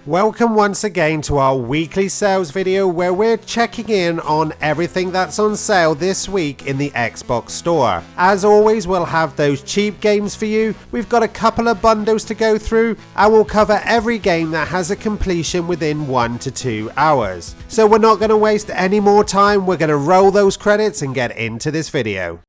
Welcome once again to our weekly sales video where we're checking in on everything that's on sale this week in the Xbox store. As always, we'll have those cheap games for you. We've got a couple of bundles to go through and we'll cover every game that has a completion within 1 to 2 hours. So we're not going to waste any more time, we're going to roll those credits and get into this video.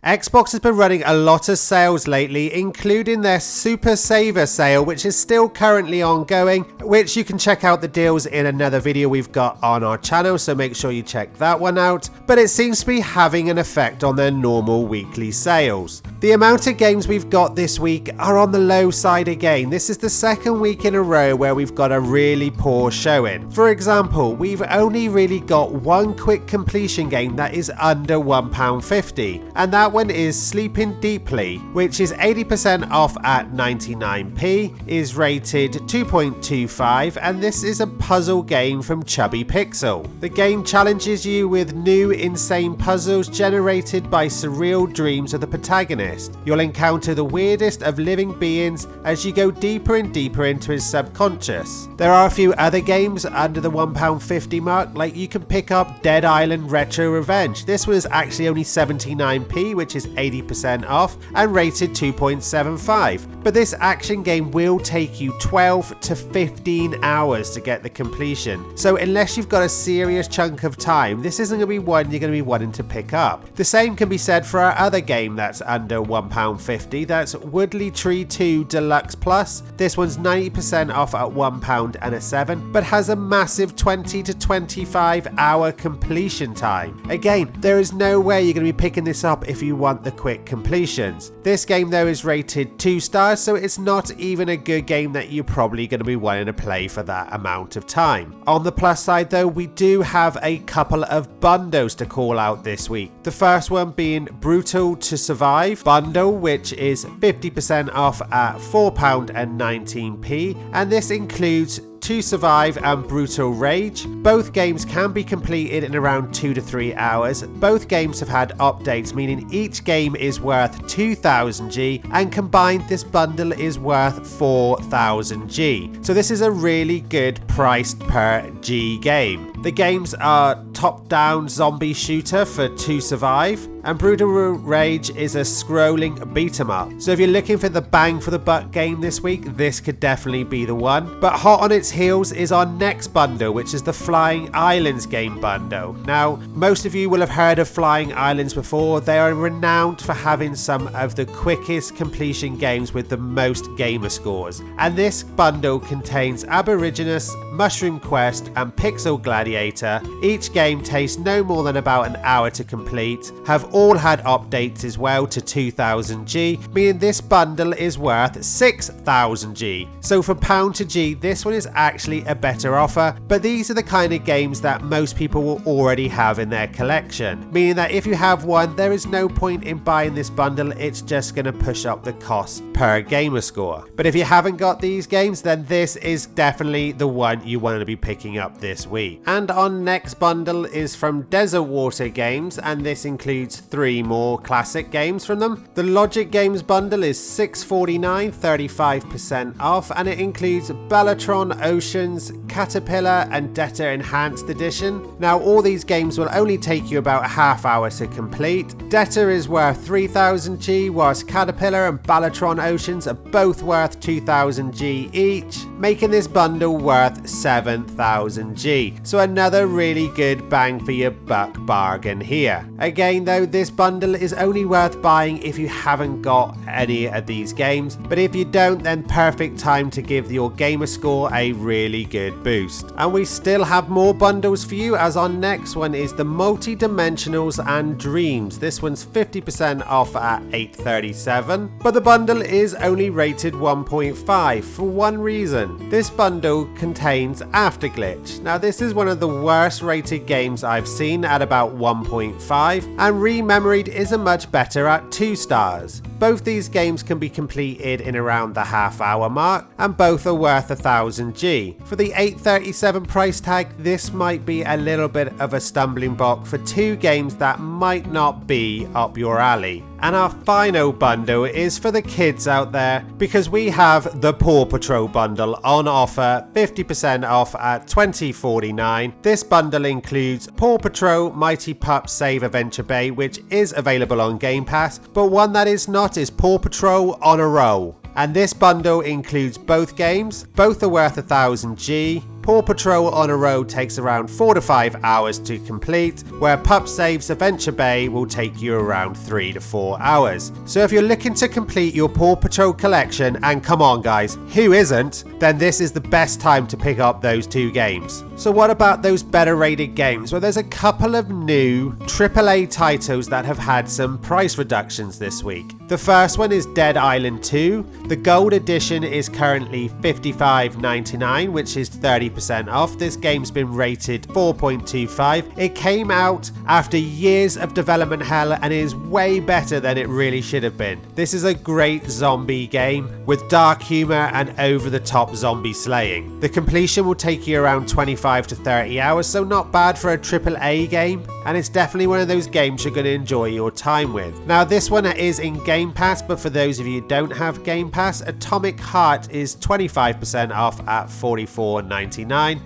Xbox has been running a lot of sales lately, including their Super Saver sale, which is still currently ongoing, which you can check out the deals in another video we've got on our channel, so make sure you check that one out. But it seems to be having an effect on their normal weekly sales. The amount of games we've got this week are on the low side again. This is the second week in a row where we've got a really poor showing. For example, we've only really got one quick completion game that is under £1.50, and that one is Sleeping Deeply, which is 80% off at 99p, is rated 2.25, and this is a puzzle game from Chubby Pixel. The game challenges you with new insane puzzles generated by surreal dreams of the protagonist. You'll encounter the weirdest of living beings as you go deeper and deeper into his subconscious. There are a few other games under the £1.50 mark, like you can pick up Dead Island Retro Revenge. This was actually only 79p, which is 80% off and rated 2.75. But this action game will take you 12 to 15 hours to get the completion. So unless you've got a serious chunk of time, this isn't going to be one you're going to be wanting to pick up. The same can be said for our other game that's under £1.50. That's Woodley Tree 2 Deluxe Plus. This one's 90% off at £1.07, but has a massive 20 to 25 hour completion time. Again, there is no way you're going to be picking this up if you want the quick completions. This game though is rated 2 stars, so it's not even a good game that you're probably going to be wanting to play for that amount of time. On the plus side though, we do have a couple of bundles to call out this week. The first one being Brutal to Survive bundle, which is 50% off at £4.19, and this includes To Survive and Brutal Rage. Both games can be completed in around 2 to 3 hours. Both games have had updates, meaning each game is worth 2000G, and combined this bundle is worth 4000G. So this is a really good price per G game. The games are top-down zombie shooter for To Survive, and Brutal Rage is a scrolling beat-em-up. So if you're looking for the bang for the buck game this week, this could definitely be the one. But hot on its heels is our next bundle, which is the Flying Islands game bundle. Now, most of you will have heard of Flying Islands before. They are renowned for having some of the quickest completion games with the most gamer scores. And this bundle contains Aborigines, Mushroom Quest, and Pixel Gladiator. Each game takes no more than about an hour to complete, have all had updates as well to 2000G, meaning this bundle is worth 6000G. So for pound to G, this one is actually a better offer, but these are the kind of games that most people will already have in their collection, meaning that if you have one, there is no point in buying this bundle, it's just going to push up the cost per gamer score. But if you haven't got these games, then this is definitely the one you want to be picking up this week. And our next bundle is from Desert Water Games, and this includes 3 more classic games from them. The Logic Games bundle is $6.49, 35% off, and it includes Bellatron Oceans, Caterpillar, and Debtor Enhanced Edition. Now all these games will only take you about a half hour to complete. Debtor is worth 3000G, whilst Caterpillar and Bellatron Oceans are both worth 2000G each, making this bundle worth 7000G. So another really good bang for your buck bargain here. Again though, this bundle is only worth buying if you haven't got any of these games, but if you don't, then perfect time to give your gamer score a really good boost. And we still have more bundles for you, as our next one is the Multi-Dimensionals and Dreams. This one's 50% off at $8.37, but the bundle is only rated 1.5 for one reason. This bundle contains Afterglitch. Now this is one of the worst rated games I've seen at about 1.5, and Rememoried is a much better at 2 stars. Both these games can be completed in around the half hour mark, and both are worth 1000G. For the $8.37 price tag, this might be a little bit of a stumbling block for 2 games that might not be up your alley. And our final bundle is for the kids out there, because we have the Paw Patrol bundle on offer, 50% off at $20.49. This bundle includes Paw Patrol Mighty Pup Save Adventure Bay, which is available on Game Pass, but one that is not is Paw Patrol On a Roll. And this bundle includes both games, both are worth 1000 G. Paw Patrol On a Roll takes around 4 to 5 hours to complete, where Pup Saves Adventure Bay will take you around 3 to 4 hours. So if you're looking to complete your Paw Patrol collection, and come on guys, who isn't, then this is the best time to pick up those two games. So what about those better rated games? Well, there's a couple of new AAA titles that have had some price reductions this week. The first one is Dead Island 2. The gold edition is currently $55.99, which is 30% off. This game's been rated 4.25. It came out after years of development hell and is way better than it really should have been. This is a great zombie game with dark humor and over-the-top zombie slaying. The completion will take you around 25 to 30 hours, so not bad for a AAA game, and it's definitely one of those games you're going to enjoy your time with. Now this one is in Game Pass, but for those of you who don't have Game Pass, Atomic Heart is 25% off at $44.99.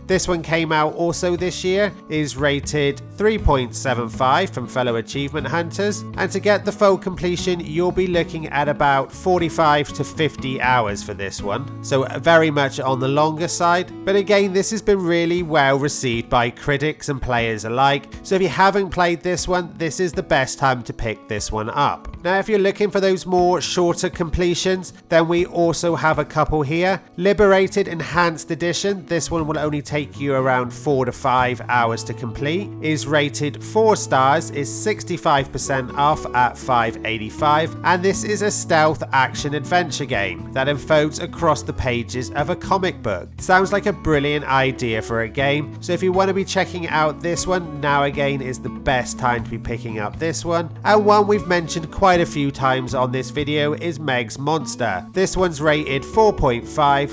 This one came out also this year, is rated 3.75 from fellow achievement hunters, and to get the full completion you'll be looking at about 45 to 50 hours for this one, so very much on the longer side. But again, this has been really well received by critics and players alike, so if you haven't played this one, this is the best time to pick this one up. Now if you're looking for those more shorter completions, then we also have a couple here. Liberated Enhanced Edition, this one will only take you around 4 to 5 hours to complete, is rated 4 stars, is 65% off at $5.85, and this is a stealth action adventure game that unfolds across the pages of a comic book. Sounds like a brilliant idea for a game, so if you want to be checking out this one, now again is the best time to be picking up this one. And one we've mentioned quite a few times on this video is Meg's Monster. This one's rated 4.5,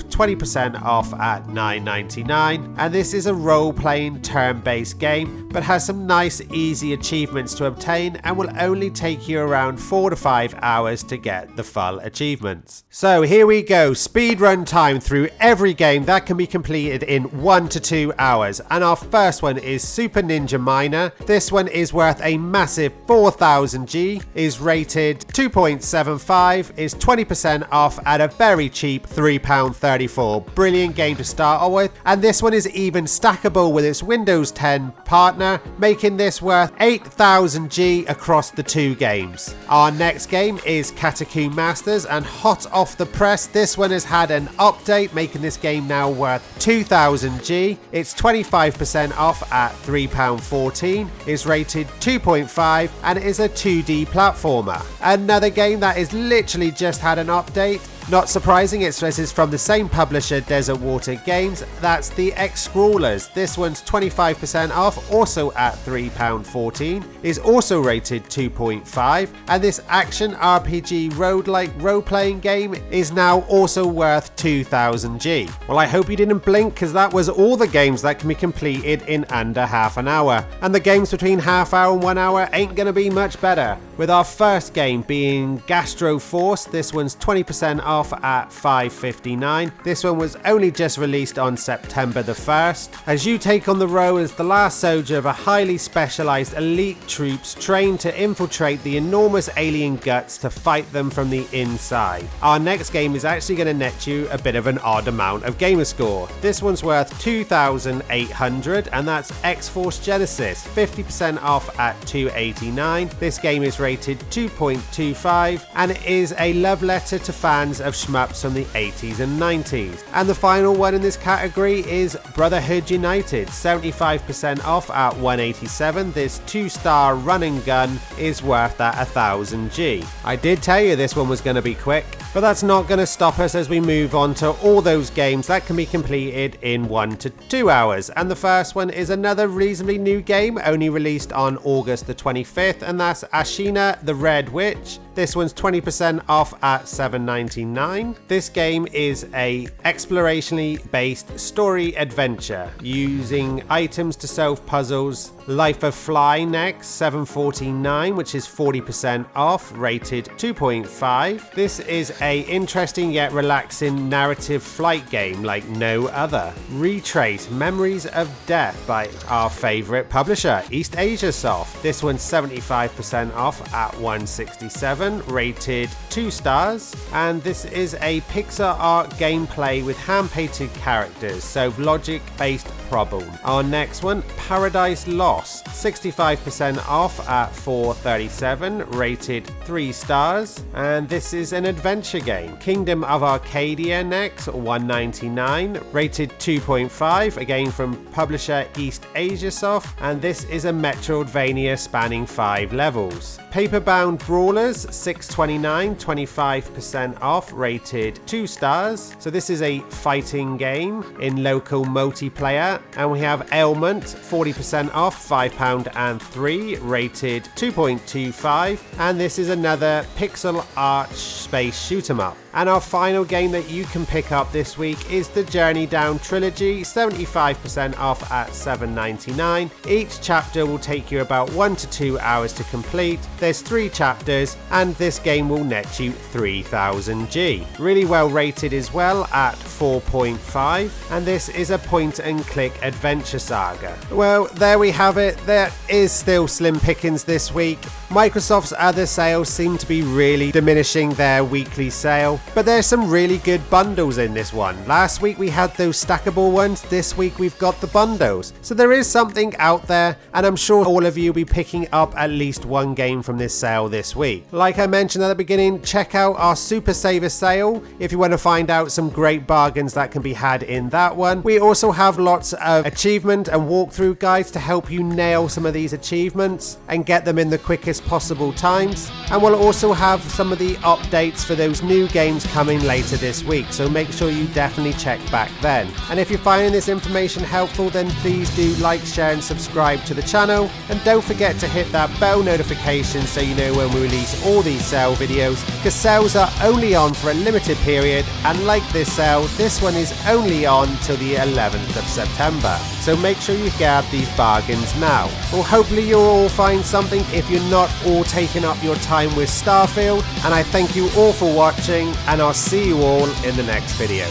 20% off at $9.99, and this is a role-playing turn-based game, but has some nice easy achievements to obtain and will only take you around 4 to 5 hours to get the full achievements. So here we go, speed run time through every game that can be completed in 1 to 2 hours, and our first one is Super Ninja Miner. This one is worth a massive 4000 G, is rated 2.75, is 20% off at a very cheap £3.34. Brilliant game to start with, and this one is even stackable with its Windows 10 partner, making this worth 8000 G across the two games. Our next game is Catacomb Masters, and hot off the press, this one has had an update, making this game now worth 2000 G. It's 25% off at £3.14, is rated 2.5, and it is a 2D platformer. Another game that is literally just had an update. Not surprising, it says it's from the same publisher, Desert Water Games. That's the X-Crawlers. This one's 25% off, also at £3.14, is also rated 2.5, and this action RPG roguelike role-playing game is now also worth 2000 G. Well, I hope you didn't blink, because that was all the games that can be completed in under half an hour, and the games between half hour and 1 hour ain't gonna be much better, with our first game being Gastro Force. This one's 20% off at $5.59. This one was only just released on September the 1st, as you take on the role as the last soldier of a highly specialized elite troops trained to infiltrate the enormous alien guts to fight them from the inside. Our next game is actually going to net you a bit of an odd amount of Gamerscore. This one's worth 2,800, and that's X-Force Genesis, 50% off at $2.89. This game is rated 2.25, and it is a love letter to fans of shmups from the 80s and 90s. And the final one in this category is Brotherhood United, 75% off at $187. This 2-star run and gun is worth that 1000 G. I did tell you this one was going to be quick, but that's not going to stop us as we move on to all those games that can be completed in 1 to 2 hours. And the first one is another reasonably new game, only released on August the 25th, and that's Ashina the Red Witch. This one's 20% off at $7.99. $1.99. This game is a explorationally based story adventure using items to solve puzzles. Life of Fly next, $7.49, which is 40% off, rated 2.5. This is a interesting yet relaxing narrative flight game like no other. Retrace Memories of Death by our favorite publisher, East Asia Soft. This one's 75% off at $167, rated 2 stars. And this is a Pixar art gameplay with hand-painted characters, so logic-based problem. Our next one, Paradise Lost, 65% off at $437, rated 3 stars. And this is an adventure game. Kingdom of Arcadia next, $199, rated 2.5, again from publisher East Asia Soft. And this is a Metroidvania spanning 5 levels. Paperbound Brawlers, $629, 25% off, rated 2 stars. So this is a fighting game in local multiplayer. And we have Ailment, 40% off, £5.03, rated 2.25. And this is another pixel art space shoot 'em up. And our final game that you can pick up this week is the Journey Down Trilogy, 75% off at $7.99. Each chapter will take you about 1 to 2 hours to complete. There's 3 chapters, and this game will net you 3000 G. Really well rated as well at 4.5, and this is a point and click adventure saga. Well, there we have it. There is still slim pickings this week. Microsoft's other sales seem to be really diminishing their weekly sale, but there's some really good bundles in this one. Last week we had those stackable ones, this week we've got the bundles. So there is something out there, and I'm sure all of you will be picking up at least one game from this sale this week. Like I mentioned at the beginning, check out our Super Saver sale if you want to find out some great bargains that can be had in that one. We also have lots of achievement and walkthrough guides to help you nail some of these achievements and get them in the quickest possible times. And we'll also have some of the updates for those new games coming later this week, so make sure you definitely check back then. And if you're finding this information helpful, then please do like, share and subscribe to the channel, and don't forget to hit that bell notification so you know when we release all these sale videos, because sales are only on for a limited period, and like this sale, this one is only on till the 11th of September. So make sure you grab these bargains now. Well, hopefully you'll all find something if you're not all taking up your time with Starfield, and I thank you all for watching, and I'll see you all in the next video.